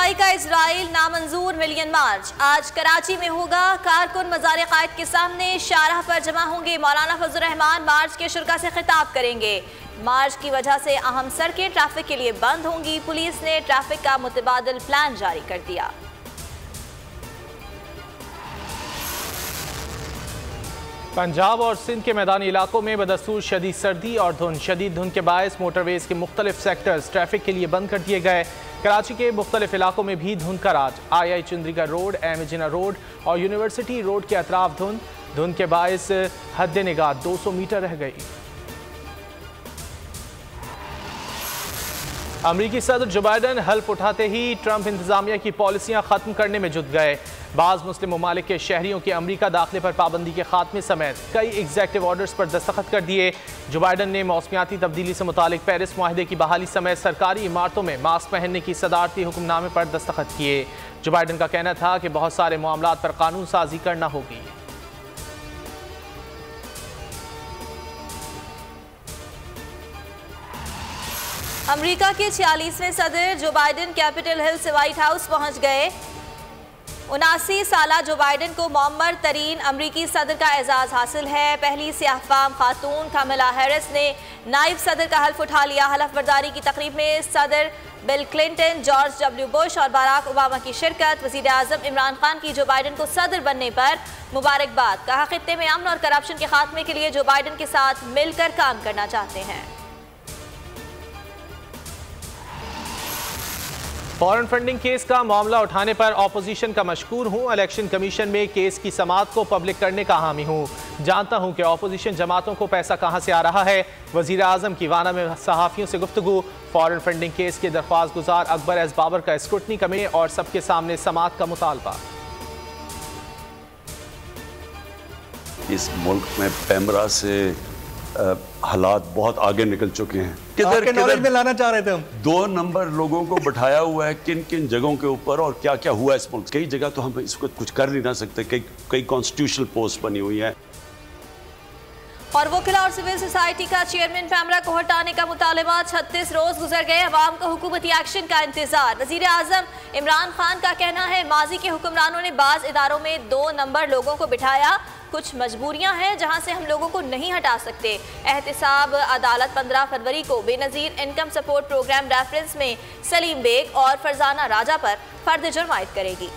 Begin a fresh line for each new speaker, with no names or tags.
रहाई का इजराइल नामंजूर मिलियन मार्च आज कराची में होगा। कारकुन मज़ार कायद के सामने शाहराह पर जमा होंगे। मौलाना फजल रहमान मार्च के शुरा से खिताब करेंगे। मार्च की वजह से अहम सड़कें ट्रैफिक के लिए बंद होंगी। पुलिस ने ट्रैफिक का मुतबादिल प्लान जारी कर दिया।
पंजाब और सिंध के मैदानी इलाकों में बदस्तूर शदीद सर्दी और शदीद धुंध के बायस मोटरवेज के मुख्तलिफ सेक्टर्स ट्रैफिक के लिए बंद कर दिए गए। कराची के मुख्तलिफ इलाकों में भी धुंध का राज। आई चंद्रीगढ़ रोड, एमजिना रोड और यूनिवर्सिटी रोड के अतराफ धुंध के बायस हद निगाह 200 मीटर रह गई। अमरीकी सदर जो बाइडन हल्फ उठाते ही ट्रंप इंतजामिया की पॉलिसियां खत्म करने में जुट गए। बाज़ मुस्लिम ममालिक के शहरियों के अमरीका दाखिले पर पाबंदी के खात्मे समेत कई एग्जेक्टिव ऑर्डर्स पर दस्तखत कर दिए। जो बाइडन ने मौसमियाती तब्दीली से मुतालिक पेरिस मुआहदे की बहाली समेत सरकारी इमारतों में मास्क पहनने की सदारती हुक्मनामे पर दस्तखत किए। जो बाइडन का कहना था कि बहुत सारे मामलात पर कानून साजी करना होगी।
अमेरिका के 46वें सदर जो बाइडन कैपिटल हिल से व्हाइट हाउस पहुंच गए। 79 साला जो बाइडन को मौमर तरीन अमरीकी सदर का एजाज हासिल है। पहली सियाहफाम खातून कमला हैरिस ने नायब सदर का हल्फ उठा लिया। हलफ बर्दारी की तकरीब में सदर bill Clinton, George W Bush और बराक ओबामा की शिरकत। वज़ीर आज़म इमरान खान की जो बाइडन को सदर बनने पर मुबारकबाद। कहा खित्ते में अमन और करप्शन के खात्मे के लिए जो बाइडन के साथ मिलकर काम करना चाहते हैं।
फॉरेन फंडिंग केस का मामला उठाने पर ऑपोजिशन का मशकूर हूँ। इलेक्शन कमीशन में केस की समाअत को पब्लिक करने का हामी हूँ। जानता हूँ कि ऑपोजिशन जमातों को पैसा कहाँ से आ रहा है। वज़ीर आज़म की वाना में सहाफ़ियों से गुफ्तगू। फॉरेन फंडिंग केस के दरख्वास्त गुजार अकबर एस बाबर का स्क्रूटनी कमेटी और सबके सामने समाअत का मुतालबा।
इस मुल्क में पैमरा से हालात बहुत आगे निकल चुके हैं।
किधर में लाना चाह रहे थे हम।
2 नंबर लोगों को बैठाया हुआ है किन किन जगहों के ऊपर और क्या क्या हुआ इस मुल्क। कई जगह तो हम इसको कुछ कर नहीं ना सकते। कई कॉन्स्टिट्यूशनल पोस्ट बनी हुई है।
और वकीला और सिविल सोसाइटी का चेयरमैन पैमरा को हटाने का मुतालबा। 36 रोज गुजर गए, अवाम को हुकूमती एक्शन का इंतजार। वजीर आजम इमरान खान का कहना है माजी के हुक्मरानों ने बाज इदारों में 2 नंबर लोगों को बिठाया। कुछ मजबूरियां हैं जहां से हम लोगों को नहीं हटा सकते। एहतिसाब अदालत 15 फरवरी को Benazir income support programme reference में सलीम बेग और फरजाना राजा पर फर्द जुर्म आयद करेगी।